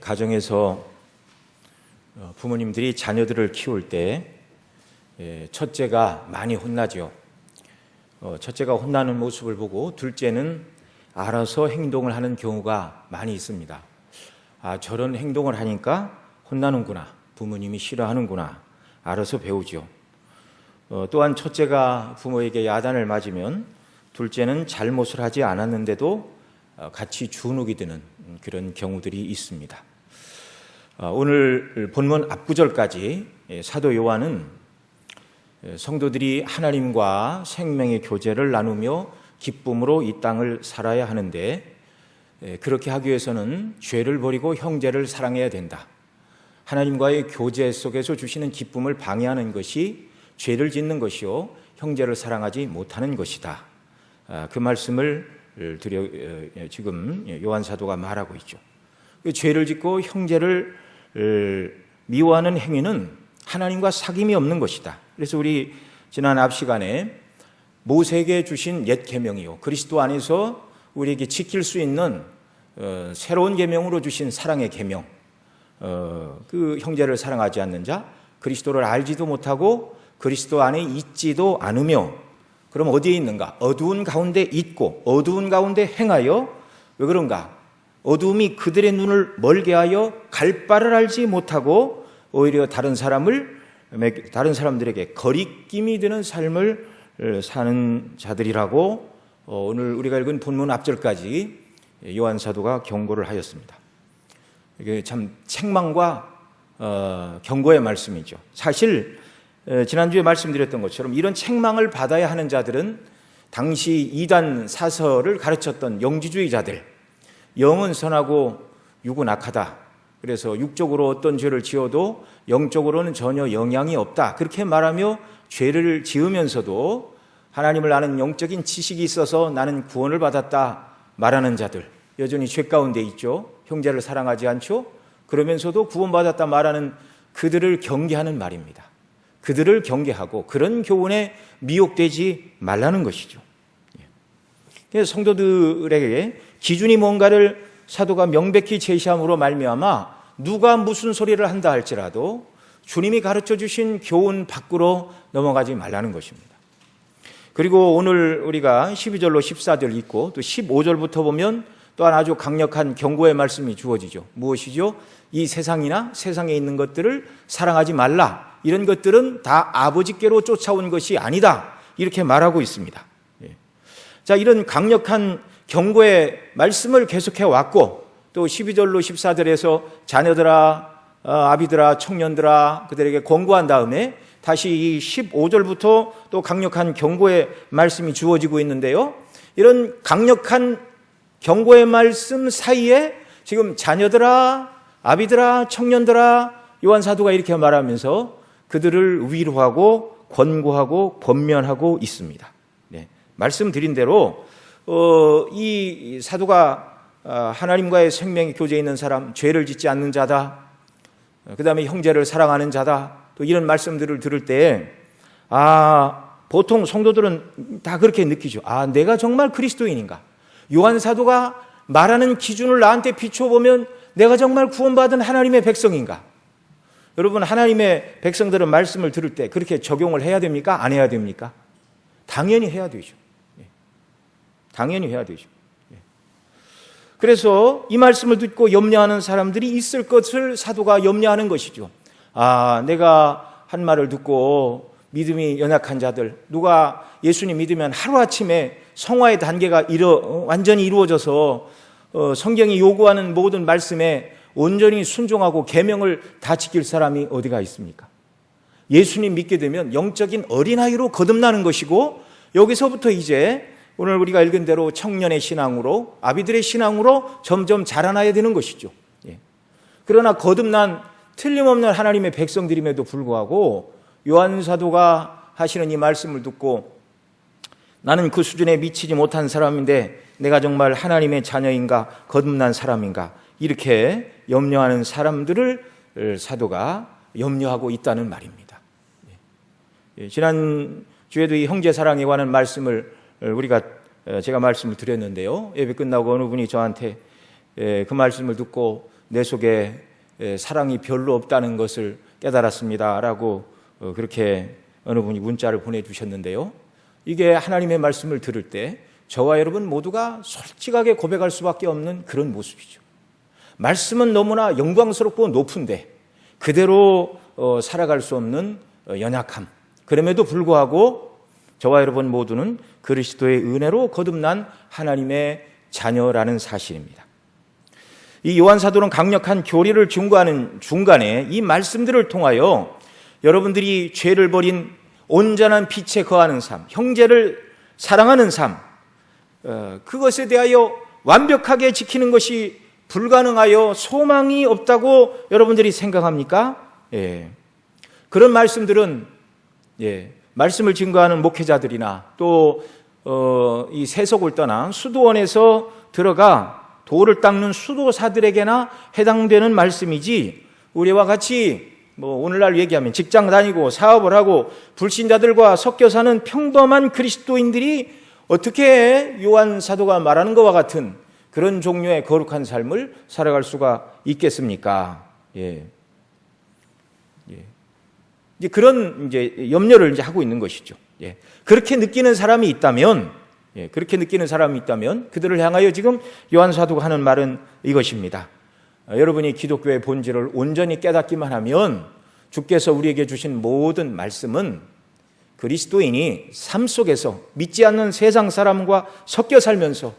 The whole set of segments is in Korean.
가정에서 부모님들이 자녀들을 키울 때 첫째가 많이 혼나죠. 첫째가 혼나는 모습을 보고 둘째는 알아서 행동을 하는 경우가 많이 있습니다. 저런 행동을 하니까 혼나는구나, 부모님이 싫어하는구나, 알아서 배우죠. 또한 첫째가 부모에게 야단을 맞으면 둘째는 잘못을 하지 않았는데도 같이 주눅이 드는 그런 경우들이 있습니다. 오늘 본문 앞구절까지 사도 요한은 성도들이 하나님과 생명의 교제를 나누며 기쁨으로 이 땅을 살아야 하는데, 그렇게 하기 위해서는 죄를 버리고 형제를 사랑해야 된다. 하나님과의 교제 속에서 주시는 기쁨을 방해하는 것이 죄를 짓는 것이요 형제를 사랑하지 못하는 것이다. 그 말씀을 지금 요한 사도가 말하고 있죠. 죄를 짓고 형제를 미워하는 행위는 하나님과 사귐이 없는 것이다. 그래서 우리 지난 앞 시간에 모세에게 주신 옛 계명이요 그리스도 안에서 우리에게 지킬 수 있는 새로운 계명으로 주신 사랑의 계명, 그 형제를 사랑하지 않는 자, 그리스도를 알지도 못하고 그리스도 안에 있지도 않으며, 그럼 어디에 있는가? 어두운 가운데 있고 어두운 가운데 행하여, 왜 그런가? 어두움이 그들의 눈을 멀게 하여 갈 바를 알지 못하고 오히려 다른 사람들에게 거리낌이 되는 삶을 사는 자들이라고 오늘 우리가 읽은 본문 앞절까지 요한 사도가 경고를 하였습니다. 이게 참 책망과 경고의 말씀이죠. 사실 지난주에 말씀드렸던 것처럼 이런 책망을 받아야 하는 자들은 당시 이단 사설을 가르쳤던 영지주의자들, 영은 선하고 육은 악하다, 그래서 육적으로 어떤 죄를 지어도 영적으로는 전혀 영향이 없다, 그렇게 말하며 죄를 지으면서도 하나님을 아는 영적인 지식이 있어서 나는 구원을 받았다 말하는 자들, 여전히 죄 가운데 있죠. 형제를 사랑하지 않죠. 그러면서도 구원받았다 말하는 그들을 경계하는 말입니다. 그들을 경계하고 그런 교훈에 미혹되지 말라는 것이죠. 그래서 성도들에게 기준이 뭔가를 사도가 명백히 제시함으로 말미암아 누가 무슨 소리를 한다 할지라도 주님이 가르쳐 주신 교훈 밖으로 넘어가지 말라는 것입니다. 그리고 오늘 우리가 12절로 14절 읽고 또 15절부터 보면 또한 아주 강력한 경고의 말씀이 주어지죠. 무엇이죠? 이 세상이나 세상에 있는 것들을 사랑하지 말라. 이런 것들은 다 아버지께로 쫓아온 것이 아니다. 이렇게 말하고 있습니다. 자, 이런 강력한 경고의 말씀을 계속해 왔고, 또 12절로 14절에서 자녀들아, 아비들아, 청년들아, 그들에게 권고한 다음에 다시 이 15절부터 또 강력한 경고의 말씀이 주어지고 있는데요. 이런 강력한 경고의 말씀 사이에 지금 자녀들아, 아비들아, 청년들아, 요한 사도가 이렇게 말하면서 그들을 위로하고 권고하고 권면하고 있습니다. 말씀드린 대로 이 사도가 하나님과의 생명의 교제에 있는 사람, 죄를 짓지 않는 자다, 그 다음에 형제를 사랑하는 자다, 또 이런 말씀들을 들을 때 보통 성도들은 다 그렇게 느끼죠. 내가 정말 그리스도인인가? 요한 사도가 말하는 기준을 나한테 비춰보면 내가 정말 구원받은 하나님의 백성인가? 여러분, 하나님의 백성들은 말씀을 들을 때 그렇게 적용을 해야 됩니까? 안 해야 됩니까? 당연히 해야 되죠. 당연히 해야 되죠. 그래서 이 말씀을 듣고 염려하는 사람들이 있을 것을 사도가 염려하는 것이죠. 내가 한 말을 듣고 믿음이 연약한 자들, 누가 예수님 믿으면 하루아침에 성화의 단계가 완전히 이루어져서 성경이 요구하는 모든 말씀에 온전히 순종하고 계명을 다 지킬 사람이 어디가 있습니까? 예수님 믿게 되면 영적인 어린아이로 거듭나는 것이고, 여기서부터 이제 오늘 우리가 읽은 대로 청년의 신앙으로, 아비들의 신앙으로 점점 자라나야 되는 것이죠. 그러나 거듭난 틀림없는 하나님의 백성들임에도 불구하고 요한 사도가 하시는 이 말씀을 듣고 나는 그 수준에 미치지 못한 사람인데 내가 정말 하나님의 자녀인가, 거듭난 사람인가, 이렇게 염려하는 사람들을 사도가 염려하고 있다는 말입니다. 지난 주에도 이 형제 사랑에 관한 말씀을 제가 말씀을 드렸는데요. 예배 끝나고 어느 분이 저한테 그 말씀을 듣고 내 속에 사랑이 별로 없다는 것을 깨달았습니다 라고 그렇게 어느 분이 문자를 보내주셨는데요. 이게 하나님의 말씀을 들을 때 저와 여러분 모두가 솔직하게 고백할 수밖에 없는 그런 모습이죠. 말씀은 너무나 영광스럽고 높은데 그대로 살아갈 수 없는 연약함. 그럼에도 불구하고 저와 여러분 모두는 그리스도의 은혜로 거듭난 하나님의 자녀라는 사실입니다. 이 요한 사도는 강력한 교리를 증거하는 중간에 이 말씀들을 통하여 여러분들이 죄를 버린 온전한 빛에 거하는 삶, 형제를 사랑하는 삶, 그것에 대하여 완벽하게 지키는 것이 불가능하여 소망이 없다고 여러분들이 생각합니까? 예. 그런 말씀들은 말씀을 증거하는 목회자들이나 또 이 세속을 떠나 수도원에서 들어가 돌을 닦는 수도사들에게나 해당되는 말씀이지, 우리와 같이 오늘날 얘기하면 직장 다니고 사업을 하고 불신자들과 섞여 사는 평범한 그리스도인들이 어떻게 요한 사도가 말하는 것과 같은 그런 종류의 거룩한 삶을 살아갈 수가 있겠습니까? 이제 그런 염려를 하고 있는 것이죠. 그렇게 느끼는 사람이 있다면, 그들을 향하여 지금 요한 사도가 하는 말은 이것입니다. 여러분이 기독교의 본질을 온전히 깨닫기만 하면 주께서 우리에게 주신 모든 말씀은 그리스도인이 삶 속에서 믿지 않는 세상 사람과 섞여 살면서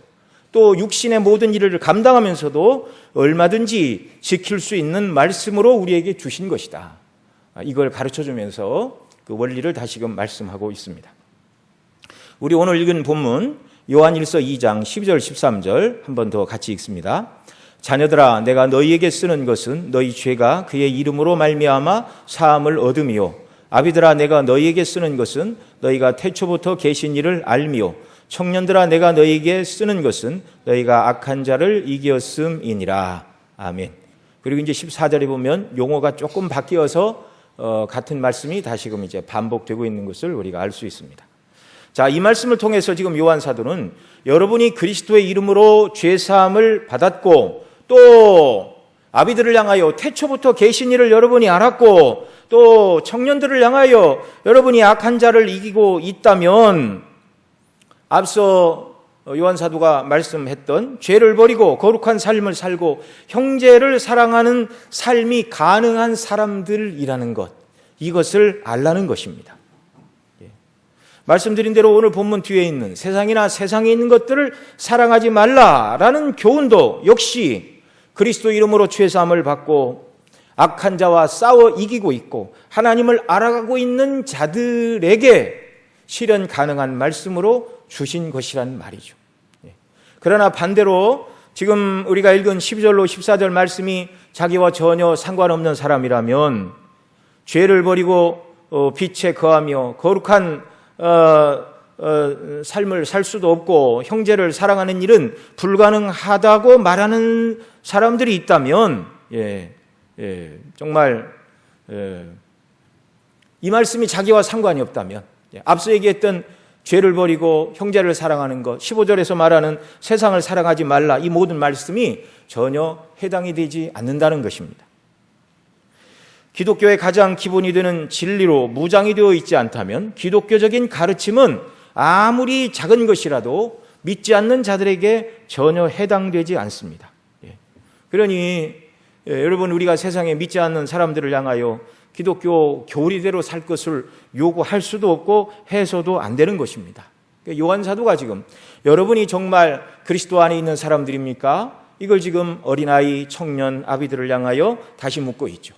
또 육신의 모든 일을 감당하면서도 얼마든지 지킬 수 있는 말씀으로 우리에게 주신 것이다. 이걸 가르쳐주면서 그 원리를 다시금 말씀하고 있습니다. 우리 오늘 읽은 본문 요한일서 2장 12절 13절 한 번 더 같이 읽습니다. 자녀들아, 내가 너희에게 쓰는 것은 너희 죄가 그의 이름으로 말미암아 사함을 얻음이요, 아비들아, 내가 너희에게 쓰는 것은 너희가 태초부터 계신 이를 알미요, 청년들아, 내가 너희에게 쓰는 것은 너희가 악한 자를 이겼음이니라. 아멘. 그리고 이제 14절에 보면 용어가 조금 바뀌어서 같은 말씀이 다시금 이제 반복되고 있는 것을 우리가 알 수 있습니다. 자, 이 말씀을 통해서 지금 요한 사도는 여러분이 그리스도의 이름으로 죄사함을 받았고 또 아비들을 향하여 태초부터 계신 이를 여러분이 알았고 또 청년들을 향하여 여러분이 악한 자를 이기고 있다면 앞서 요한 사도가 말씀했던 죄를 버리고 거룩한 삶을 살고 형제를 사랑하는 삶이 가능한 사람들이라는 것, 이것을 알라는 것입니다. 말씀드린 대로 오늘 본문 뒤에 있는 세상이나 세상에 있는 것들을 사랑하지 말라라는 교훈도 역시 그리스도 이름으로 죄사함을 받고 악한 자와 싸워 이기고 있고 하나님을 알아가고 있는 자들에게 실현 가능한 말씀으로 주신 것이란 말이죠. 그러나 반대로 지금 우리가 읽은 12절로 14절 말씀이 자기와 전혀 상관없는 사람이라면 죄를 버리고 빛에 거하며 거룩한 삶을 살 수도 없고 형제를 사랑하는 일은 불가능하다고 말하는 사람들이 있다면 정말 이 말씀이 자기와 상관이 없다면, 앞서 얘기했던 죄를 버리고 형제를 사랑하는 것, 15절에서 말하는 세상을 사랑하지 말라, 이 모든 말씀이 전혀 해당이 되지 않는다는 것입니다. 기독교의 가장 기본이 되는 진리로 무장이 되어 있지 않다면 기독교적인 가르침은 아무리 작은 것이라도 믿지 않는 자들에게 전혀 해당되지 않습니다. 그러니 여러분, 우리가 세상에 믿지 않는 사람들을 향하여 기독교 교리대로 살 것을 요구할 수도 없고 해서도 안 되는 것입니다. 요한 사도가 지금 여러분이 정말 그리스도 안에 있는 사람들입니까? 이걸 지금 어린아이, 청년, 아비들을 향하여 다시 묻고 있죠.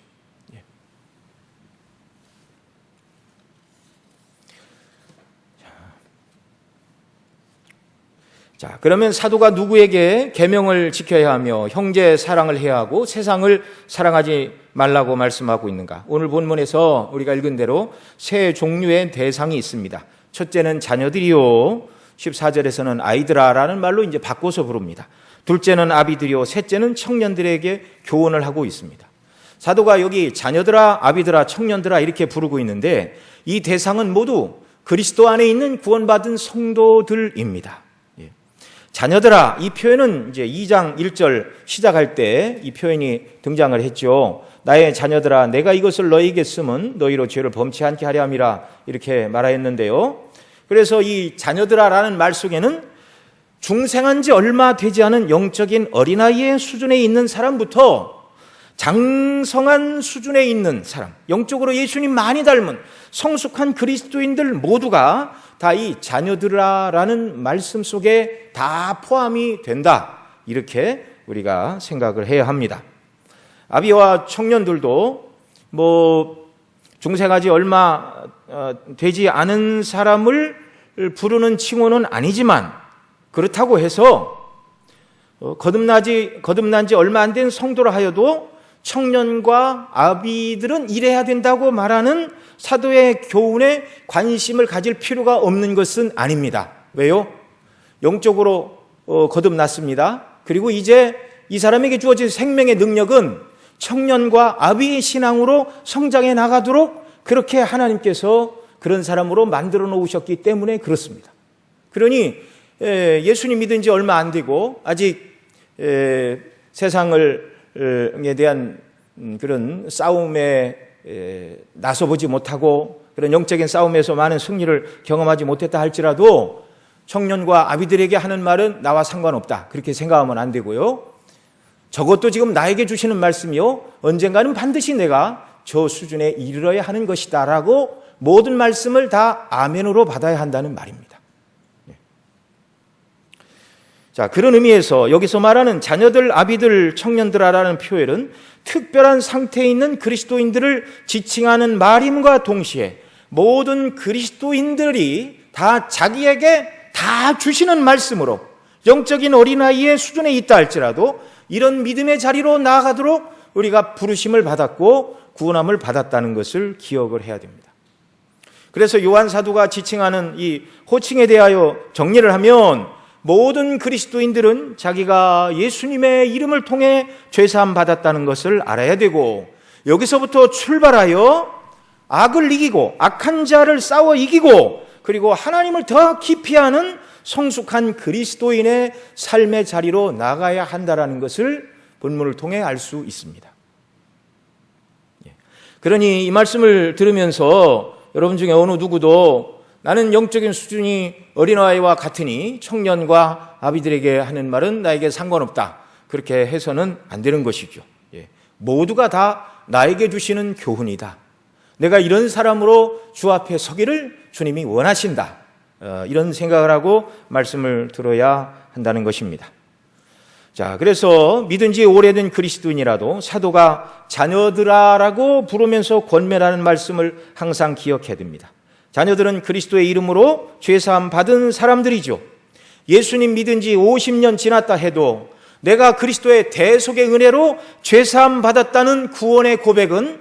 자, 그러면 사도가 누구에게 계명을 지켜야 하며 형제 사랑을 해야 하고 세상을 사랑하지 말라고 말씀하고 있는가? 오늘 본문에서 우리가 읽은 대로 세 종류의 대상이 있습니다. 첫째는 자녀들이요, 14절에서는 아이들아라는 말로 이제 바꿔서 부릅니다. 둘째는 아비들이요, 셋째는 청년들에게 교훈을 하고 있습니다. 사도가 여기 자녀들아, 아비들아, 청년들아 이렇게 부르고 있는데 이 대상은 모두 그리스도 안에 있는 구원받은 성도들입니다. 자녀들아, 이 표현은 이제 2장 1절 시작할 때 이 표현이 등장을 했죠. 나의 자녀들아, 내가 이것을 너희에게 쓰면 너희로 죄를 범치 않게 하려 함이라, 이렇게 말하였는데요. 그래서 이 자녀들아라는 말 속에는 중생한 지 얼마 되지 않은 영적인 어린아이의 수준에 있는 사람부터 장성한 수준에 있는 사람, 영적으로 예수님 많이 닮은 성숙한 그리스도인들 모두가 다 이 자녀들아라는 말씀 속에 다 포함이 된다, 이렇게 우리가 생각을 해야 합니다. 아비와 청년들도 중생하지 얼마 되지 않은 사람을 부르는 칭호는 아니지만, 그렇다고 해서 거듭난 지 얼마 안 된 성도라 하여도 청년과 아비들은 이래야 된다고 말하는 사도의 교훈에 관심을 가질 필요가 없는 것은 아닙니다. 왜요? 영적으로 거듭났습니다. 그리고 이제 이 사람에게 주어진 생명의 능력은 청년과 아비의 신앙으로 성장해 나가도록 그렇게 하나님께서 그런 사람으로 만들어 놓으셨기 때문에 그렇습니다. 그러니 예수님 믿은 지 얼마 안 되고 아직 세상에 대한 그런 싸움에 나서보지 못하고 그런 영적인 싸움에서 많은 승리를 경험하지 못했다 할지라도 청년과 아비들에게 하는 말은 나와 상관없다, 그렇게 생각하면 안 되고요. 저것도 지금 나에게 주시는 말씀이요, 언젠가는 반드시 내가 저 수준에 이르러야 하는 것이다 라고 모든 말씀을 다 아멘으로 받아야 한다는 말입니다. 자, 그런 의미에서 여기서 말하는 자녀들, 아비들, 청년들아라는 표현은 특별한 상태에 있는 그리스도인들을 지칭하는 말임과 동시에 모든 그리스도인들이 다 자기에게 다 주시는 말씀으로 영적인 어린아이의 수준에 있다 할지라도 이런 믿음의 자리로 나아가도록 우리가 부르심을 받았고 구원함을 받았다는 것을 기억을 해야 됩니다. 그래서 요한 사도가 지칭하는 이 호칭에 대하여 정리를 하면 모든 그리스도인들은 자기가 예수님의 이름을 통해 죄사함 받았다는 것을 알아야 되고, 여기서부터 출발하여 악을 이기고 악한 자를 싸워 이기고 그리고 하나님을 더 깊이 아는 성숙한 그리스도인의 삶의 자리로 나가야 한다는 것을 본문을 통해 알 수 있습니다. 그러니 이 말씀을 들으면서 여러분 중에 어느 누구도 나는 영적인 수준이 어린아이와 같으니 청년과 아비들에게 하는 말은 나에게 상관없다, 그렇게 해서는 안 되는 것이죠. 모두가 다 나에게 주시는 교훈이다. 내가 이런 사람으로 주 앞에 서기를 주님이 원하신다, 이런 생각을 하고 말씀을 들어야 한다는 것입니다. 자, 그래서 믿은 지 오래된 그리스도인이라도 사도가 자녀들아라고 부르면서 권면하는 말씀을 항상 기억해야 됩니다. 자녀들은 그리스도의 이름으로 죄사함 받은 사람들이죠. 예수님 믿은 지 50년 지났다 해도 내가 그리스도의 대속의 은혜로 죄사함 받았다는 구원의 고백은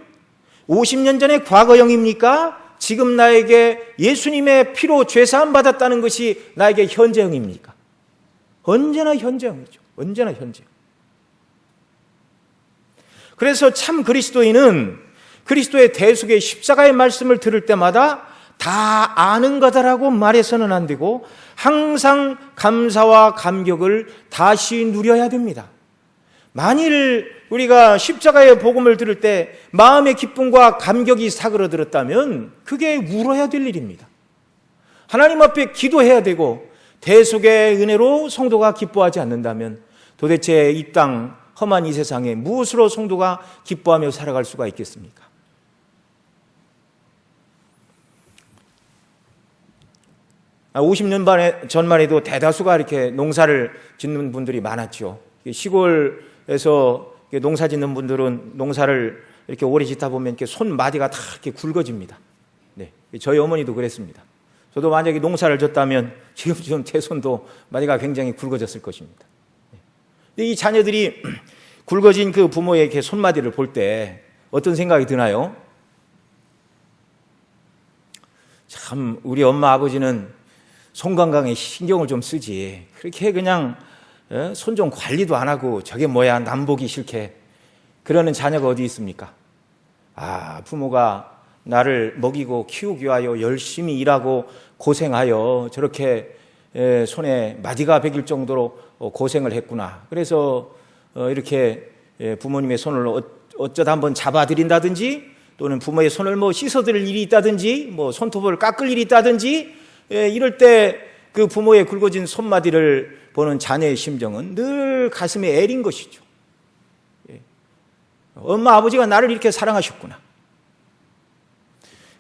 50년 전의 과거형입니까? 지금 나에게 예수님의 피로 죄사함 받았다는 것이 나에게 현재형입니까? 언제나 현재형이죠. 언제나 현재. 그래서 참 그리스도인은 그리스도의 대속의 십자가의 말씀을 들을 때마다 다 아는 거다라고 말해서는 안 되고 항상 감사와 감격을 다시 누려야 됩니다. 만일 우리가 십자가의 복음을 들을 때 마음의 기쁨과 감격이 사그러들었다면 그게 울어야 될 일입니다. 하나님 앞에 기도해야 되고 대속의 은혜로 성도가 기뻐하지 않는다면 도대체 이 땅 험한 이 세상에 무엇으로 성도가 기뻐하며 살아갈 수가 있겠습니까? 50년 전만 해도 대다수가 이렇게 농사를 짓는 분들이 많았죠. 시골에서 농사 짓는 분들은 농사를 이렇게 오래 짓다 보면 이렇게 손마디가 다 이렇게 굵어집니다. 네, 저희 어머니도 그랬습니다. 저도 만약에 농사를 졌다면 지금 제 손도 마디가 굉장히 굵어졌을 것입니다. 근데 이 자녀들이 굵어진 그 부모의 이렇게 손마디를 볼 때 어떤 생각이 드나요? 참 우리 엄마 아버지는 손 건강에 신경을 좀 쓰지, 그렇게 그냥 손 좀 관리도 안 하고 저게 뭐야 남보기 싫게 그러는 자녀가 어디 있습니까? 부모가 나를 먹이고 키우기 위하여 열심히 일하고 고생하여 저렇게 손에 마디가 베길 정도로 고생을 했구나. 그래서 이렇게 부모님의 손을 어쩌다 한번 잡아드린다든지, 또는 부모의 손을 뭐 씻어드릴 일이 있다든지, 뭐 손톱을 깎을 일이 있다든지, 이럴 때 그 부모의 굵어진 손마디를 보는 자녀의 심정은 늘 가슴에 애린 것이죠. 엄마 아버지가 나를 이렇게 사랑하셨구나.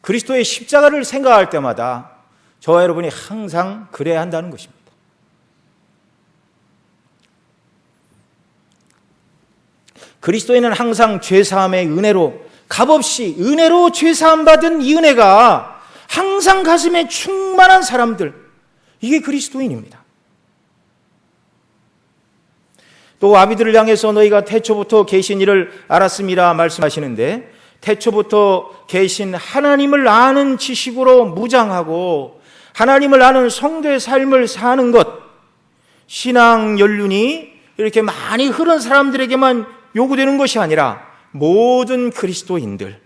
그리스도의 십자가를 생각할 때마다 저와 여러분이 항상 그래야 한다는 것입니다. 그리스도인은 항상 죄사함의 은혜로, 값없이 은혜로 죄사함 받은 이 은혜가 항상 가슴에 충만한 사람들, 이게 그리스도인입니다. 또 아비들을 향해서 너희가 태초부터 계신 이를 알았음이라 말씀하시는데, 태초부터 계신 하나님을 아는 지식으로 무장하고 하나님을 아는 성도의 삶을 사는 것, 신앙 연륜이 이렇게 많이 흐른 사람들에게만 요구되는 것이 아니라 모든 그리스도인들,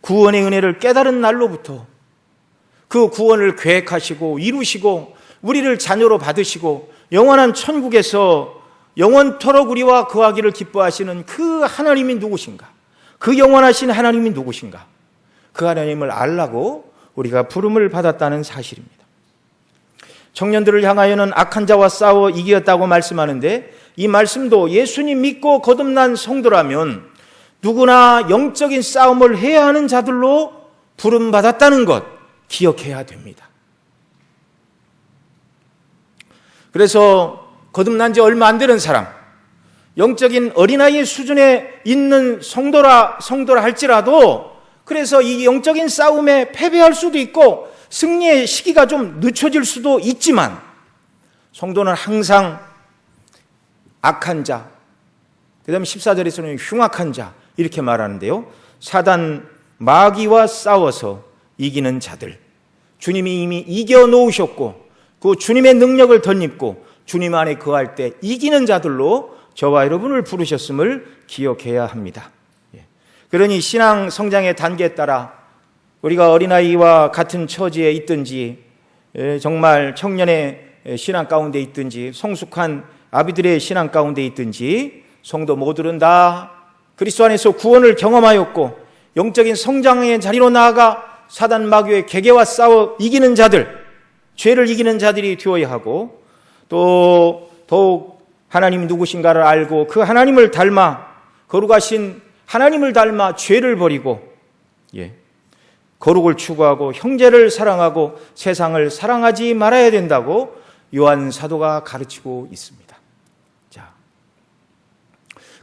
구원의 은혜를 깨달은 날로부터 그 구원을 계획하시고 이루시고 우리를 자녀로 받으시고 영원한 천국에서 영원토록 우리와 거하기를 기뻐하시는 그 하나님이 누구신가? 그 영원하신 하나님이 누구신가? 그 하나님을 알라고 우리가 부름을 받았다는 사실입니다. 청년들을 향하여는 악한 자와 싸워 이겼다고 말씀하는데, 이 말씀도 예수님 믿고 거듭난 성도라면 누구나 영적인 싸움을 해야 하는 자들로 부름받았다는 것 기억해야 됩니다. 그래서 거듭난 지 얼마 안 되는 사람, 영적인 어린아이의 수준에 있는 성도라 할지라도, 그래서 이 영적인 싸움에 패배할 수도 있고 승리의 시기가 좀 늦춰질 수도 있지만, 성도는 항상 악한 자, 그 다음에 14절에서는 흉악한 자 이렇게 말하는데요, 사단 마귀와 싸워서 이기는 자들, 주님이 이미 이겨놓으셨고 그 주님의 능력을 덧입고 주님 안에 거할 때 이기는 자들로 저와 여러분을 부르셨음을 기억해야 합니다. 그러니 신앙 성장의 단계에 따라 우리가 어린아이와 같은 처지에 있든지, 정말 청년의 신앙 가운데 있든지, 성숙한 아비들의 신앙 가운데 있든지, 성도 모두는 다 그리스도 안에서 구원을 경험하였고 영적인 성장의 자리로 나아가 사단 마귀의 계계와 싸워 이기는 자들, 죄를 이기는 자들이 되어야 하고, 또 더욱 하나님이 누구신가를 알고 그 하나님을 닮아, 거룩하신 하나님을 닮아 죄를 버리고 거룩을 추구하고 형제를 사랑하고 세상을 사랑하지 말아야 된다고 요한 사도가 가르치고 있습니다. 자,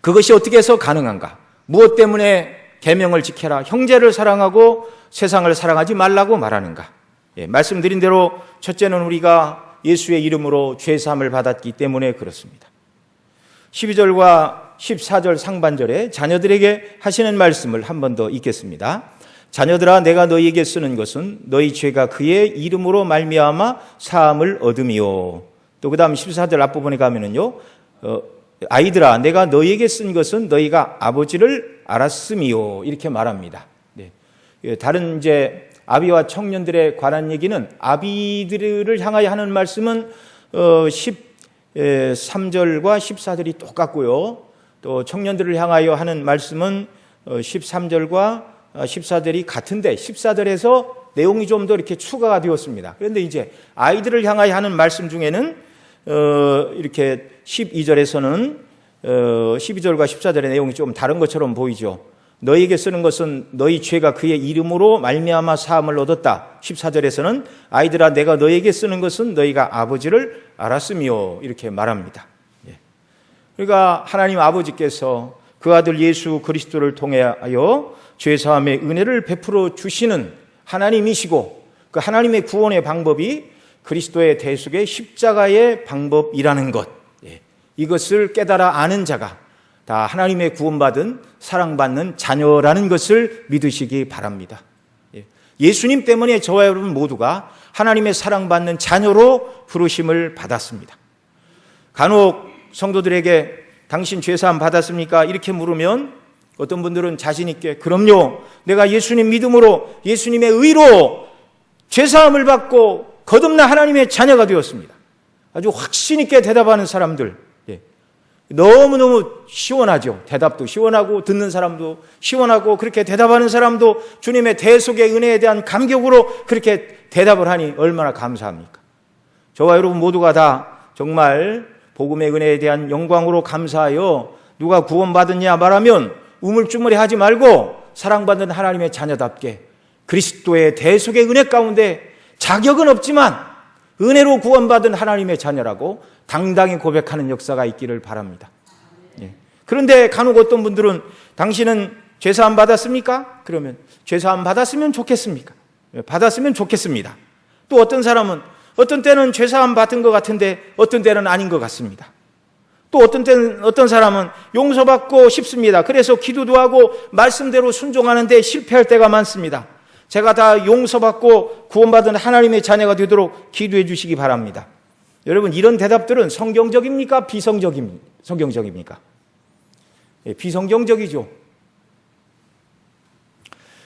그것이 어떻게 해서 가능한가? 무엇 때문에 계명을 지켜라, 형제를 사랑하고 세상을 사랑하지 말라고 말하는가? 말씀드린 대로 첫째는 우리가 예수의 이름으로 죄사함을 받았기 때문에 그렇습니다. 12절과 14절 상반절에 자녀들에게 하시는 말씀을 한 번 더 읽겠습니다. 자녀들아, 내가 너희에게 쓰는 것은 너희 죄가 그의 이름으로 말미암아 사함을 얻음이요. 또 그 다음 14절 앞부분에 가면은요, 아이들아, 내가 너희에게 쓴 것은 너희가 아버지를 알았음이요, 이렇게 말합니다. 다른 이제 아비와 청년들에 관한 얘기는, 아비들을 향하여 하는 말씀은 13절과 14절이 똑같고요, 또 청년들을 향하여 하는 말씀은 13절과 14절이 같은데 14절에서 내용이 좀 더 이렇게 추가가 되었습니다. 그런데 이제 아이들을 향하여 하는 말씀 중에는 이렇게 12절에서는 12절과 14절의 내용이 좀 다른 것처럼 보이죠. 너희에게 쓰는 것은 너희 죄가 그의 이름으로 말미암아 사함을 얻었다. 14절에서는 아이들아, 내가 너희에게 쓰는 것은 너희가 아버지를 알았음이요, 이렇게 말합니다. 그러니까 하나님 아버지께서 그 아들 예수 그리스도를 통하여 죄사함의 은혜를 베풀어 주시는 하나님이시고, 그 하나님의 구원의 방법이 그리스도의 대속의 십자가의 방법이라는 것, 이것을 깨달아 아는 자가 다 하나님의 구원받은 사랑받는 자녀라는 것을 믿으시기 바랍니다. 예수님 때문에 저와 여러분 모두가 하나님의 사랑받는 자녀로 부르심을 받았습니다. 간혹 성도들에게 당신 죄사함 받았습니까? 이렇게 물으면 어떤 분들은 자신 있게 그럼요, 내가 예수님 믿음으로 예수님의 의로 죄사함을 받고 거듭나 하나님의 자녀가 되었습니다. 아주 확신 있게 대답하는 사람들, 너무너무 시원하죠. 대답도 시원하고 듣는 사람도 시원하고 그렇게 대답하는 사람도 주님의 대속의 은혜에 대한 감격으로 그렇게 대답을 하니 얼마나 감사합니까? 저와 여러분 모두가 다 정말 복음의 은혜에 대한 영광으로 감사하여 누가 구원받았냐 말하면 우물쭈물해하지 말고 사랑받는 하나님의 자녀답게 그리스도의 대속의 은혜 가운데 자격은 없지만 은혜로 구원받은 하나님의 자녀라고 당당히 고백하는 역사가 있기를 바랍니다. 그런데 간혹 어떤 분들은 당신은 죄사함 받았습니까? 그러면 죄사함 받았으면 좋겠습니까? 받았으면 좋겠습니다. 또 어떤 사람은 어떤 때는 죄사함 받은 것 같은데 어떤 때는 아닌 것 같습니다. 또 어떤 사람은 용서받고 싶습니다. 그래서 기도도 하고 말씀대로 순종하는데 실패할 때가 많습니다. 제가 다 용서받고 구원받은 하나님의 자녀가 되도록 기도해 주시기 바랍니다. 여러분, 이런 대답들은 성경적입니까? 성경적입니까? 비성경적이죠.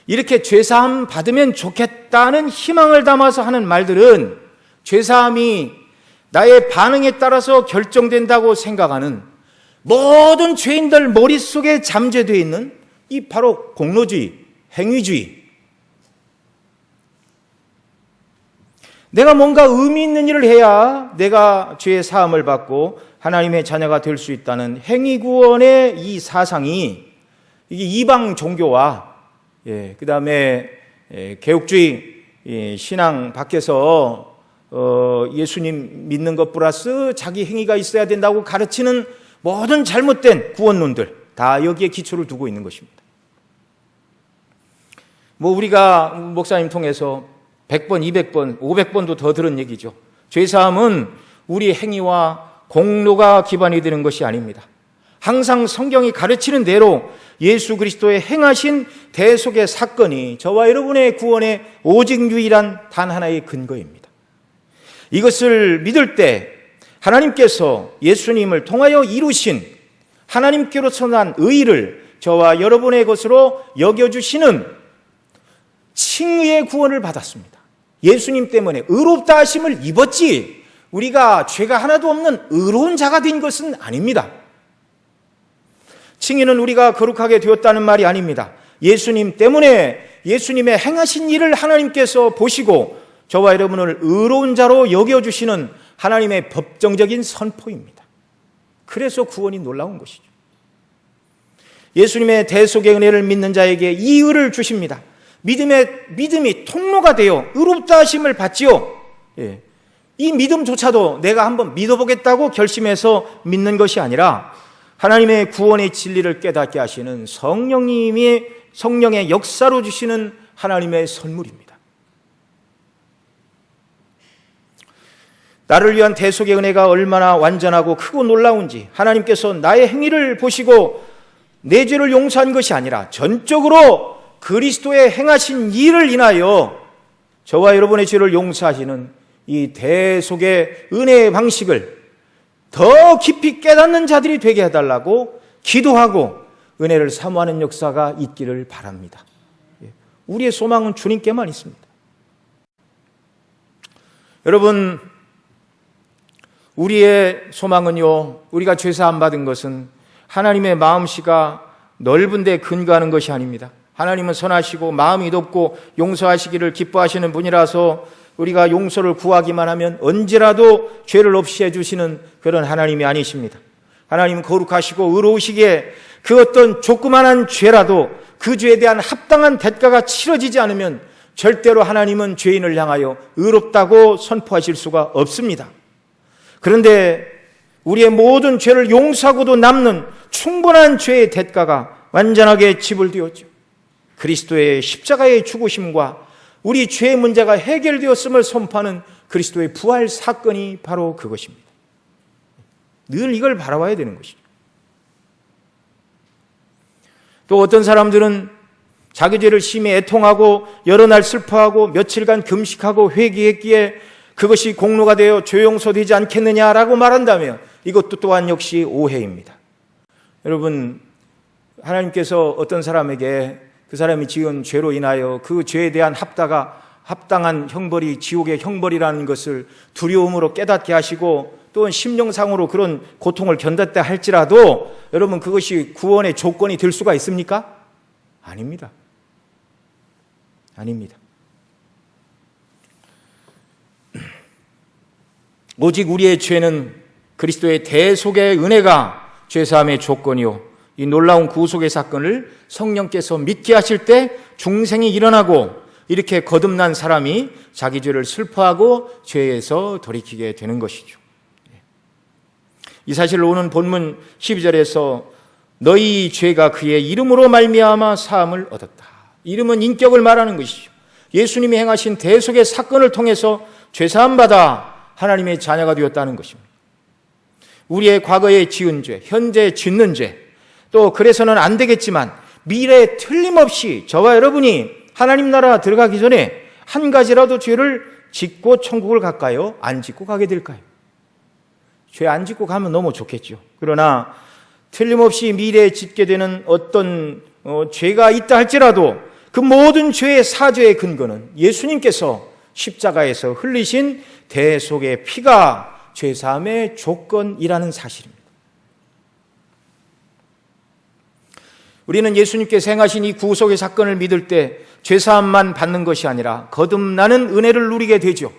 이렇게 죄사함 받으면 좋겠다는 희망을 담아서 하는 말들은 죄사함이 나의 반응에 따라서 결정된다고 생각하는 모든 죄인들 머릿속에 잠재되어 있는 이 바로 공로주의, 행위주의. 내가 뭔가 의미 있는 일을 해야 내가 죄의 사함을 받고 하나님의 자녀가 될 수 있다는 행위구원의 이 사상이 이게 이방 종교와 그 다음에 개혁주의 신앙 밖에서 예수님 믿는 것 플러스 자기 행위가 있어야 된다고 가르치는 모든 잘못된 구원론들 다 여기에 기초를 두고 있는 것입니다. 우리가 목사님 통해서 100번, 200번, 500번도 더 들은 얘기죠. 죄사함은 우리 행위와 공로가 기반이 되는 것이 아닙니다. 항상 성경이 가르치는 대로 예수 그리스도의 행하신 대속의 사건이 저와 여러분의 구원의 오직 유일한 단 하나의 근거입니다. 이것을 믿을 때 하나님께서 예수님을 통하여 이루신 하나님께로서 난 의를 저와 여러분의 것으로 여겨주시는 칭의의 구원을 받았습니다. 예수님 때문에 의롭다 하심을 입었지 우리가 죄가 하나도 없는 의로운 자가 된 것은 아닙니다. 칭의는 우리가 거룩하게 되었다는 말이 아닙니다. 예수님 때문에 예수님의 행하신 일을 하나님께서 보시고 저와 여러분을 의로운 자로 여겨주시는 하나님의 법정적인 선포입니다. 그래서 구원이 놀라운 것이죠. 예수님의 대속의 은혜를 믿는 자에게 이 의를 주십니다. 믿음이 통로가 되어 의롭다 하심을 받지요. 이 믿음조차도 내가 한번 믿어보겠다고 결심해서 믿는 것이 아니라 하나님의 구원의 진리를 깨닫게 하시는 성령의 역사로 주시는 하나님의 선물입니다. 나를 위한 대속의 은혜가 얼마나 완전하고 크고 놀라운지 하나님께서 나의 행위를 보시고 내 죄를 용서한 것이 아니라 전적으로 그리스도의 행하신 일을 인하여 저와 여러분의 죄를 용서하시는 이 대속의 은혜의 방식을 더 깊이 깨닫는 자들이 되게 해달라고 기도하고 은혜를 사모하는 역사가 있기를 바랍니다. 우리의 소망은 주님께만 있습니다. 여러분, 우리의 소망은요, 우리가 죄사함 받은 것은 하나님의 마음씨가 넓은 데 근거하는 것이 아닙니다. 하나님은 선하시고 마음이 높고 용서하시기를 기뻐하시는 분이라서 우리가 용서를 구하기만 하면 언제라도 죄를 없이 해주시는 그런 하나님이 아니십니다. 하나님은 거룩하시고 의로우시기에 그 어떤 조그만한 죄라도 그 죄에 대한 합당한 대가가 치러지지 않으면 절대로 하나님은 죄인을 향하여 의롭다고 선포하실 수가 없습니다. 그런데 우리의 모든 죄를 용서하고도 남는 충분한 죄의 대가가 완전하게 지불되었죠. 그리스도의 십자가의 죽으심과 우리 죄의 문제가 해결되었음을 선포하는 그리스도의 부활 사건이 바로 그것입니다. 늘 이걸 바라봐야 되는 것이죠. 또 어떤 사람들은 자기 죄를 심히 애통하고 여러 날 슬퍼하고 며칠간 금식하고 회개했기에 그것이 공로가 되어 죄 용서되지 않겠느냐라고 말한다면 이것도 또한 역시 오해입니다. 여러분, 하나님께서 어떤 사람에게 그 사람이 지은 죄로 인하여 그 죄에 대한 합다가 합당한 형벌이 지옥의 형벌이라는 것을 두려움으로 깨닫게 하시고 또는 심령상으로 그런 고통을 견뎠다 할지라도 여러분 그것이 구원의 조건이 될 수가 있습니까? 아닙니다. 아닙니다. 오직 우리의 죄는 그리스도의 대속의 은혜가 죄사함의 조건이요 이 놀라운 구속의 사건을 성령께서 믿게 하실 때 중생이 일어나고 이렇게 거듭난 사람이 자기 죄를 슬퍼하고 죄에서 돌이키게 되는 것이죠. 이 사실을 오는 본문 12절에서 너희 죄가 그의 이름으로 말미암아 사함을 얻었다. 이름은 인격을 말하는 것이죠. 예수님이 행하신 대속의 사건을 통해서 죄사함 받아 하나님의 자녀가 되었다는 것입니다. 우리의 과거에 지은 죄, 현재 짓는 죄, 또 그래서는 안 되겠지만 미래에 틀림없이 저와 여러분이 하나님 나라 들어가기 전에 한 가지라도 죄를 짓고 천국을 갈까요? 안 짓고 가게 될까요? 죄 안 짓고 가면 너무 좋겠죠. 그러나 틀림없이 미래에 짓게 되는 어떤 죄가 있다 할지라도 그 모든 죄의 사죄의 근거는 예수님께서 십자가에서 흘리신 대속의 피가 죄사함의 조건이라는 사실입니다. 우리는 예수님께서 행하신 이 구속의 사건을 믿을 때 죄사함만 받는 것이 아니라 거듭나는 은혜를 누리게 되죠.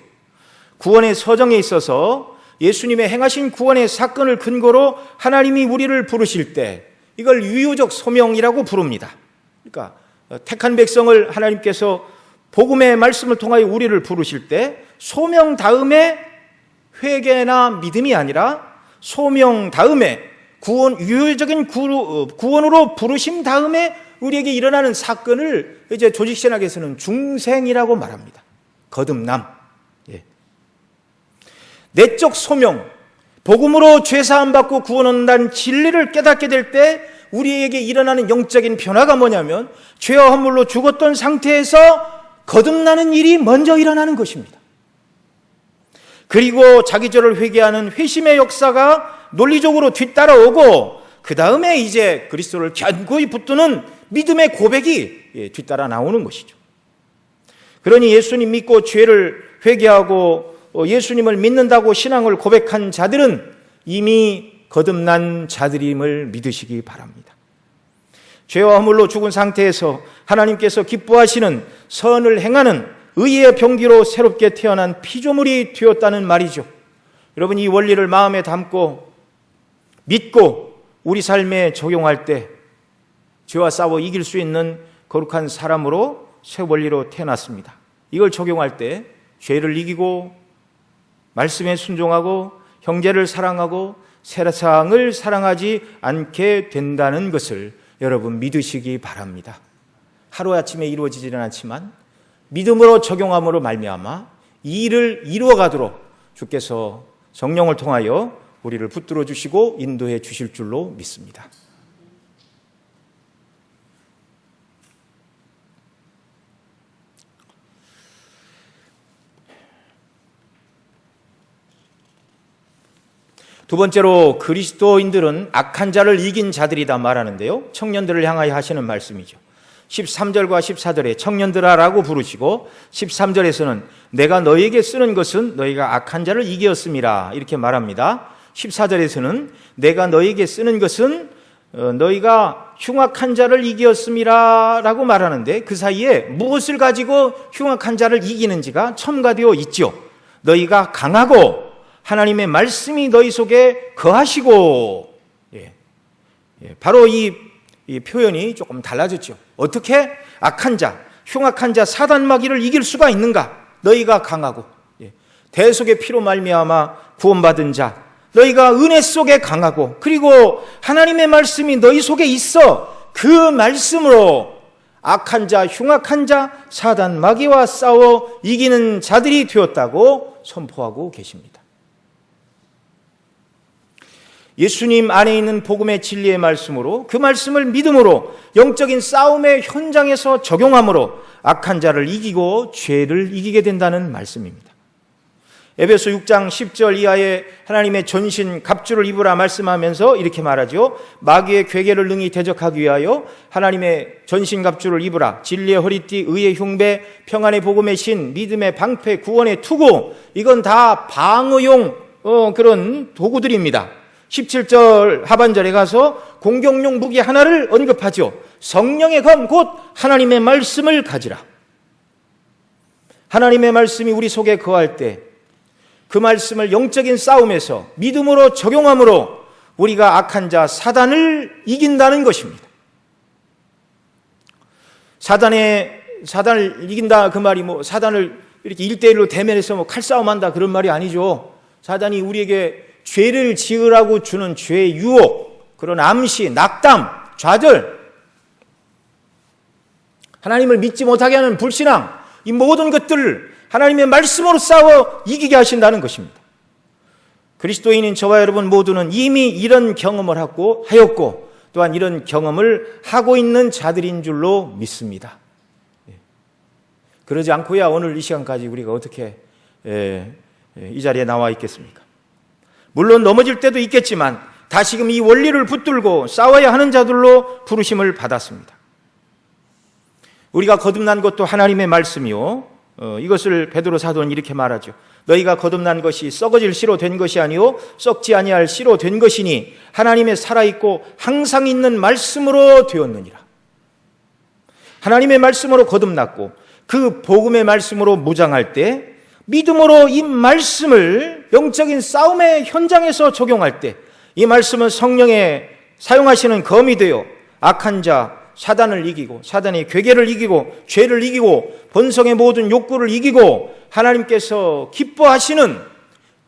구원의 서정에 있어서 예수님의 행하신 구원의 사건을 근거로 하나님이 우리를 부르실 때 이걸 유효적 소명이라고 부릅니다. 그러니까 택한 백성을 하나님께서 복음의 말씀을 통하여 우리를 부르실 때 소명 다음에 회개나 믿음이 아니라 소명 다음에 유효적인 구원으로 부르심 다음에 우리에게 일어나는 사건을 이제 조직신학에서는 중생이라고 말합니다. 거듭남. 예. 내적 소명, 복음으로 죄사함 받고 구원 얻는다는 진리를 깨닫게 될 때 우리에게 일어나는 영적인 변화가 뭐냐면 죄와 허물로 죽었던 상태에서 거듭나는 일이 먼저 일어나는 것입니다. 그리고 자기 죄를 회개하는 회심의 역사가 논리적으로 뒤따라오고 그 다음에 이제 그리스도를 견고히 붙드는 믿음의 고백이 뒤따라 나오는 것이죠. 그러니 예수님 믿고 죄를 회개하고 예수님을 믿는다고 신앙을 고백한 자들은 이미 거듭난 자들임을 믿으시기 바랍니다. 죄와 허물로 죽은 상태에서 하나님께서 기뻐하시는 선을 행하는 의의 병기로 새롭게 태어난 피조물이 되었다는 말이죠. 여러분 이 원리를 마음에 담고 믿고 우리 삶에 적용할 때 죄와 싸워 이길 수 있는 거룩한 사람으로 새 원리로 태어났습니다. 이걸 적용할 때 죄를 이기고 말씀에 순종하고 형제를 사랑하고 세상을 사랑하지 않게 된다는 것을 여러분 믿으시기 바랍니다. 하루아침에 이루어지지는 않지만 믿음으로 적용함으로 말미암아 이 일을 이루어가도록 주께서 성령을 통하여 우리를 붙들어 주시고 인도해 주실 줄로 믿습니다. 두 번째로 그리스도인들은 악한 자를 이긴 자들이다 말하는데요. 청년들을 향하여 하시는 말씀이죠. 13절과 14절에 청년들아라고 부르시고 13절에서는 내가 너희에게 쓰는 것은 너희가 악한 자를 이기었음이라 이렇게 말합니다. 14절에서는 내가 너희에게 쓰는 것은 너희가 흉악한 자를 이기었음이라 라고 말하는데 그 사이에 무엇을 가지고 흉악한 자를 이기는지가 첨가되어 있죠. 너희가 강하고 하나님의 말씀이 너희 속에 거하시고 바로 이 표현이 조금 달라졌죠. 어떻게 악한 자, 흉악한 자, 사단 마귀를 이길 수가 있는가? 너희가 강하고 대속의 피로 말미암아 구원받은 자, 너희가 은혜 속에 강하고 그리고 하나님의 말씀이 너희 속에 있어 그 말씀으로 악한 자, 흉악한 자, 사단 마귀와 싸워 이기는 자들이 되었다고 선포하고 계십니다. 예수님 안에 있는 복음의 진리의 말씀으로 그 말씀을 믿음으로 영적인 싸움의 현장에서 적용함으로 악한 자를 이기고 죄를 이기게 된다는 말씀입니다. 에베소 6장 10절 이하에 하나님의 전신 갑주를 입으라 말씀하면서 이렇게 말하죠. 마귀의 괴계를 능히 대적하기 위하여 하나님의 전신 갑주를 입으라. 진리의 허리띠, 의의 흉배, 평안의 복음의 신, 믿음의 방패, 구원의 투구. 이건 다 방어용 그런 도구들입니다. 17절 하반절에 가서 공격용 무기 하나를 언급하죠. 성령의 검 곧 하나님의 말씀을 가지라. 하나님의 말씀이 우리 속에 거할 때 그 말씀을 영적인 싸움에서 믿음으로 적용함으로 우리가 악한 자 사단을 이긴다는 것입니다. 사단을 이긴다 그 말이 사단을 이렇게 1대1로 대면해서 칼싸움한다 그런 말이 아니죠. 사단이 우리에게 죄를 지으라고 주는 죄의 유혹, 그런 암시, 낙담, 좌절, 하나님을 믿지 못하게 하는 불신앙, 이 모든 것들을 하나님의 말씀으로 싸워 이기게 하신다는 것입니다. 그리스도인인 저와 여러분 모두는 이미 이런 경험을 하였고 또한 이런 경험을 하고 있는 자들인 줄로 믿습니다. 그러지 않고야 오늘 이 시간까지 우리가 어떻게 이 자리에 나와 있겠습니까? 물론 넘어질 때도 있겠지만 다시금 이 원리를 붙들고 싸워야 하는 자들로 부르심을 받았습니다. 우리가 거듭난 것도 하나님의 말씀이요, 이것을 베드로 사도는 이렇게 말하죠. 너희가 거듭난 것이 썩어질 씨로 된 것이 아니요 썩지 아니할 씨로 된 것이니 하나님의 살아있고 항상 있는 말씀으로 되었느니라. 하나님의 말씀으로 거듭났고 그 복음의 말씀으로 무장할 때, 믿음으로 이 말씀을 영적인 싸움의 현장에서 적용할 때 이 말씀은 성령의 사용하시는 검이 되어 악한 자 사단을 이기고 사단의 괴계를 이기고 죄를 이기고 본성의 모든 욕구를 이기고 하나님께서 기뻐하시는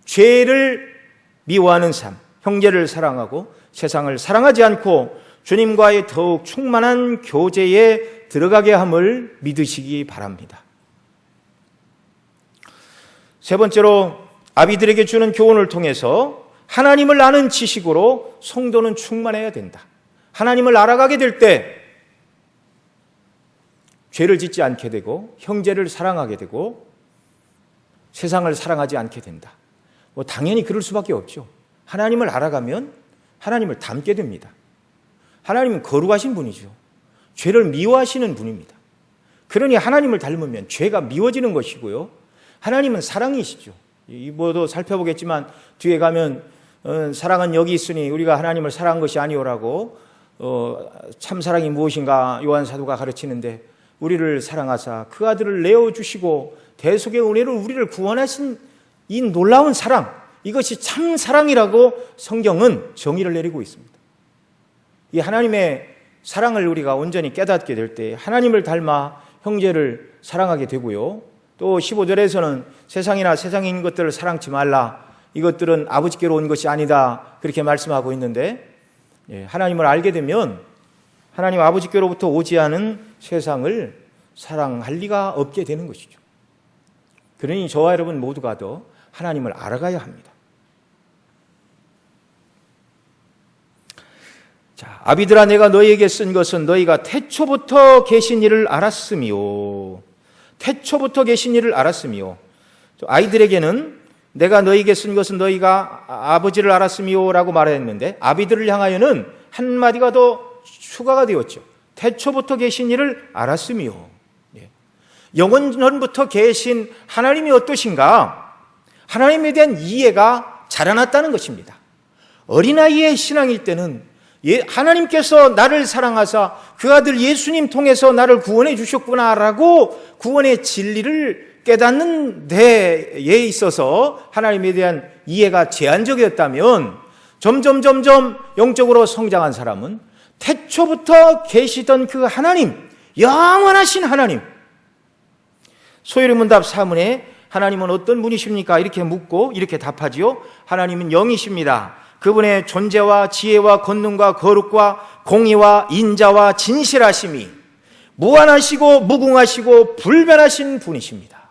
죄를 미워하는 삶, 형제를 사랑하고 세상을 사랑하지 않고 주님과의 더욱 충만한 교제에 들어가게 함을 믿으시기 바랍니다. 세 번째로 아비들에게 주는 교훈을 통해서 하나님을 아는 지식으로 성도는 충만해야 된다. 하나님을 알아가게 될 때 죄를 짓지 않게 되고 형제를 사랑하게 되고 세상을 사랑하지 않게 된다. 당연히 그럴 수밖에 없죠. 하나님을 알아가면 하나님을 닮게 됩니다. 하나님은 거룩하신 분이죠. 죄를 미워하시는 분입니다. 그러니 하나님을 닮으면 죄가 미워지는 것이고요. 하나님은 사랑이시죠. 이번도 살펴보겠지만 뒤에 가면 사랑은 여기 있으니 우리가 하나님을 사랑한 것이 아니오라고 참 사랑이 무엇인가 요한 사도가 가르치는데, 우리를 사랑하사 그 아들을 내어주시고 대속의 은혜로 우리를 구원하신 이 놀라운 사랑, 이것이 참 사랑이라고 성경은 정의를 내리고 있습니다. 이 하나님의 사랑을 우리가 온전히 깨닫게 될 때 하나님을 닮아 형제를 사랑하게 되고요. 또 15절에서는 세상이나 세상에 있는 것들을 사랑치 말라, 이것들은 아버지께로 온 것이 아니다, 그렇게 말씀하고 있는데, 하나님을 알게 되면 하나님 아버지께로부터 오지 않은 세상을 사랑할 리가 없게 되는 것이죠. 그러니 저와 여러분 모두가 더 하나님을 알아가야 합니다. 자, 아비들아 내가 너희에게 쓴 것은 너희가 태초부터 계신 이를 알았으며, 태초부터 계신 이를 알았으며, 아이들에게는 내가 너희에게 쓴 것은 너희가 아버지를 알았으며 라고 말했는데, 아비들을 향하여는 한마디가 더 추가가 되었죠. 태초부터 계신 이를 알았으며, 영원전부터 계신 하나님이 어떠신가, 하나님에 대한 이해가 자라났다는 것입니다. 어린아이의 신앙일 때는 하나님께서 나를 사랑하사 그 아들 예수님 통해서 나를 구원해 주셨구나라고 구원의 진리를 깨닫는 데에 있어서 하나님에 대한 이해가 제한적이었다면, 점점 영적으로 성장한 사람은 태초부터 계시던 그 하나님, 영원하신 하나님, 소요리문답 4문에 하나님은 어떤 분이십니까? 이렇게 묻고 이렇게 답하지요. 하나님은 영이십니다. 그분의 존재와 지혜와 권능과 거룩과 공의와 인자와 진실하심이 무한하시고 무궁하시고 불변하신 분이십니다.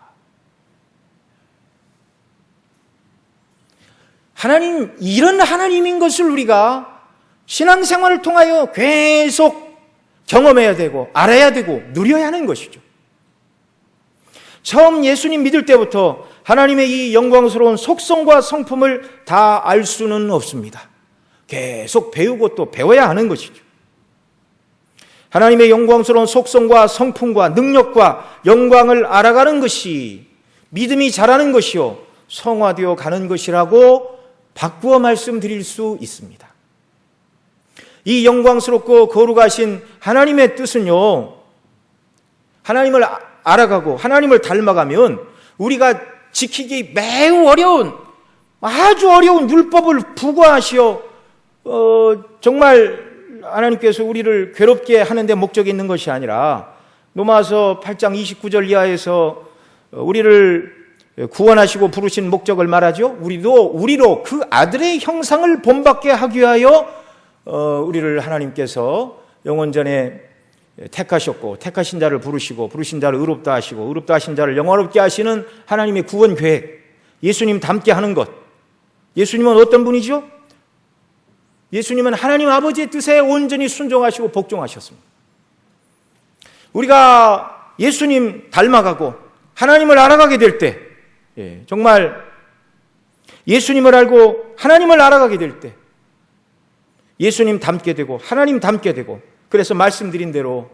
하나님, 이런 하나님인 것을 우리가 신앙생활을 통하여 계속 경험해야 되고 알아야 되고 누려야 하는 것이죠. 처음 예수님 믿을 때부터 하나님의 이 영광스러운 속성과 성품을 다 알 수는 없습니다. 계속 배우고 또 배워야 하는 것이죠. 하나님의 영광스러운 속성과 성품과 능력과 영광을 알아가는 것이 믿음이 자라는 것이요 성화되어 가는 것이라고 바꾸어 말씀드릴 수 있습니다. 이 영광스럽고 거룩하신 하나님의 뜻은요, 하나님을 알아가고 하나님을 닮아가면 우리가 지키기 매우 어려운, 아주 어려운 율법을 부과하시어 정말 하나님께서 우리를 괴롭게 하는 데 목적이 있는 것이 아니라 로마서 8장 29절 이하에서 우리를 구원하시고 부르신 목적을 말하죠. 우리로 그 아들의 형상을 본받게 하기 위하여 우리를 하나님께서 영원전에 택하셨고 택하신 자를 부르시고 부르신 자를 의롭다 하시고 의롭다 하신 자를 영원롭게 하시는 하나님의 구원 계획, 예수님 닮게 하는 것. 예수님은 어떤 분이죠? 예수님은 하나님 아버지의 뜻에 온전히 순종하시고 복종하셨습니다. 우리가 예수님 닮아가고 하나님을 알아가게 될 때, 정말 예수님을 알고 하나님을 알아가게 될 때 예수님 닮게 되고 하나님 닮게 되고, 그래서 말씀드린 대로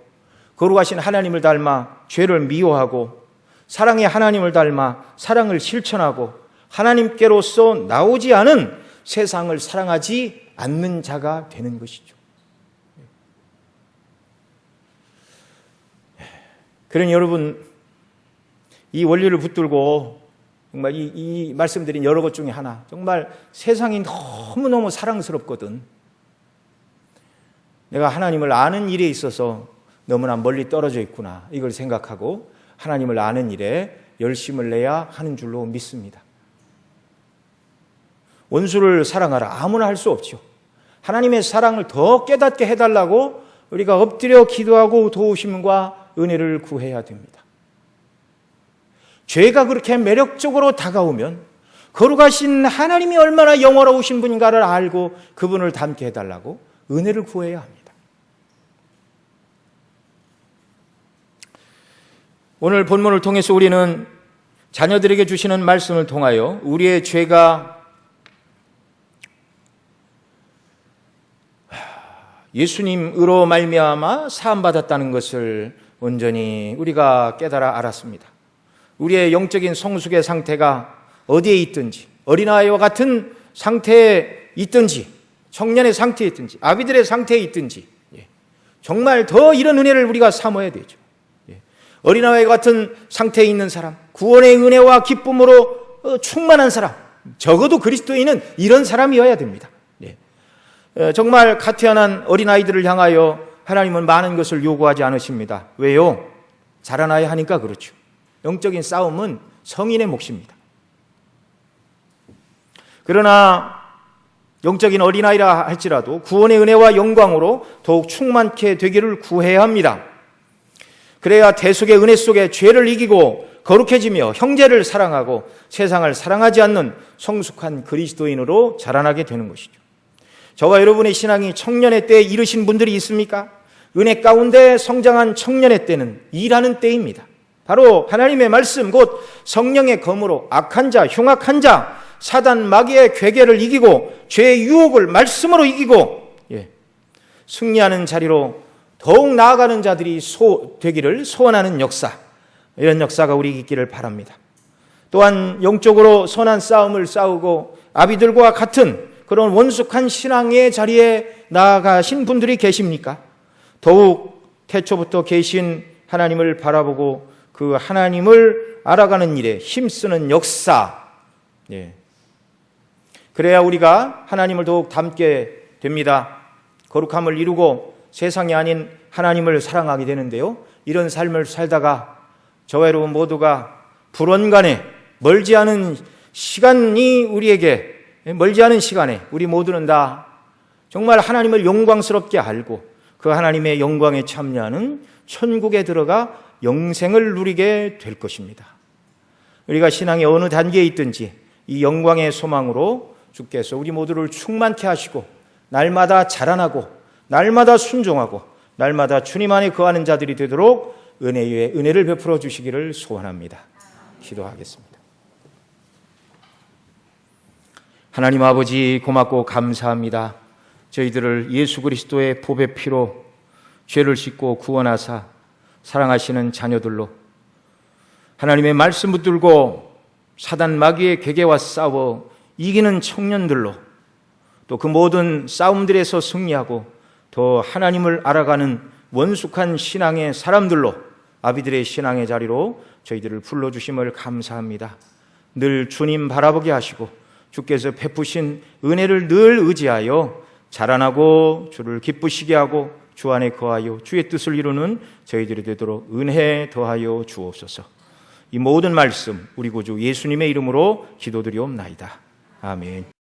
거룩하신 하나님을 닮아 죄를 미워하고 사랑의 하나님을 닮아 사랑을 실천하고 하나님께로서 나오지 않은 세상을 사랑하지 않는 자가 되는 것이죠. 그러니 여러분, 이 원리를 붙들고 정말 이 말씀드린 여러 것 중에 하나, 정말 세상이 너무너무 사랑스럽거든. 내가 하나님을 아는 일에 있어서 너무나 멀리 떨어져 있구나, 이걸 생각하고 하나님을 아는 일에 열심을 내야 하는 줄로 믿습니다. 원수를 사랑하라, 아무나 할 수 없죠. 하나님의 사랑을 더 깨닫게 해달라고 우리가 엎드려 기도하고 도우심과 은혜를 구해야 됩니다. 죄가 그렇게 매력적으로 다가오면 거룩하신 하나님이 얼마나 영원하신 분인가를 알고 그분을 닮게 해달라고 은혜를 구해야 합니다. 오늘 본문을 통해서 우리는 자녀들에게 주시는 말씀을 통하여 우리의 죄가 예수님으로 말미암아 사함받았다는 것을 온전히 우리가 깨달아 알았습니다. 우리의 영적인 성숙의 상태가 어디에 있든지, 어린아이와 같은 상태에 있든지, 청년의 상태에 있든지, 아비들의 상태에 있든지, 정말 더 이런 은혜를 우리가 삼아야 되죠. 어린아이와 같은 상태에 있는 사람, 구원의 은혜와 기쁨으로 충만한 사람, 적어도 그리스도인은 이런 사람이어야 됩니다. 정말 갓 태어난 어린아이들을 향하여 하나님은 많은 것을 요구하지 않으십니다. 왜요? 자라나야 하니까 그렇죠. 영적인 싸움은 성인의 몫입니다. 그러나 영적인 어린아이라 할지라도 구원의 은혜와 영광으로 더욱 충만케 되기를 구해야 합니다. 그래야 대속의 은혜 속에 죄를 이기고 거룩해지며 형제를 사랑하고 세상을 사랑하지 않는 성숙한 그리스도인으로 자라나게 되는 것이죠. 저와 여러분의 신앙이 청년의 때에 이르신 분들이 있습니까? 은혜 가운데 성장한 청년의 때는 일하는 때입니다. 바로 하나님의 말씀, 곧 성령의 검으로 악한 자, 흉악한 자, 사단 마귀의 괴계를 이기고 죄의 유혹을 말씀으로 이기고 승리하는 자리로 더욱 나아가는 자들이 되기를 소원하는 역사, 이런 역사가 우리 있기를 바랍니다. 또한 영적으로 선한 싸움을 싸우고 아비들과 같은 그런 원숙한 신앙의 자리에 나아가신 분들이 계십니까? 더욱 태초부터 계신 하나님을 바라보고 그 하나님을 알아가는 일에 힘쓰는 역사, 그래야 우리가 하나님을 더욱 닮게 됩니다. 거룩함을 이루고 세상이 아닌 하나님을 사랑하게 되는데요, 이런 삶을 살다가 저와 여러분 모두가 불원간에 멀지 않은 시간이 우리에게, 멀지 않은 시간에 우리 모두는 다 정말 하나님을 영광스럽게 알고 그 하나님의 영광에 참여하는 천국에 들어가 영생을 누리게 될 것입니다. 우리가 신앙의 어느 단계에 있든지 이 영광의 소망으로 주께서 우리 모두를 충만케 하시고 날마다 자라나고 날마다 순종하고 날마다 주님 안에 거하는 자들이 되도록 은혜 위에 은혜를 베풀어 주시기를 소원합니다. 기도하겠습니다. 하나님 아버지 고맙고 감사합니다. 저희들을 예수 그리스도의 보배 피로 죄를 씻고 구원하사 사랑하시는 자녀들로 하나님의 말씀 붙들고 사단 마귀의 괴계와 싸워 이기는 청년들로 또 그 모든 싸움들에서 승리하고 더 하나님을 알아가는 원숙한 신앙의 사람들로 아비들의 신앙의 자리로 저희들을 불러주심을 감사합니다. 늘 주님 바라보게 하시고 주께서 베푸신 은혜를 늘 의지하여 자라나고 주를 기쁘시게 하고 주 안에 거하여 주의 뜻을 이루는 저희들이 되도록 은혜 더하여 주옵소서. 이 모든 말씀 우리 구주 예수님의 이름으로 기도드리옵나이다. 아멘.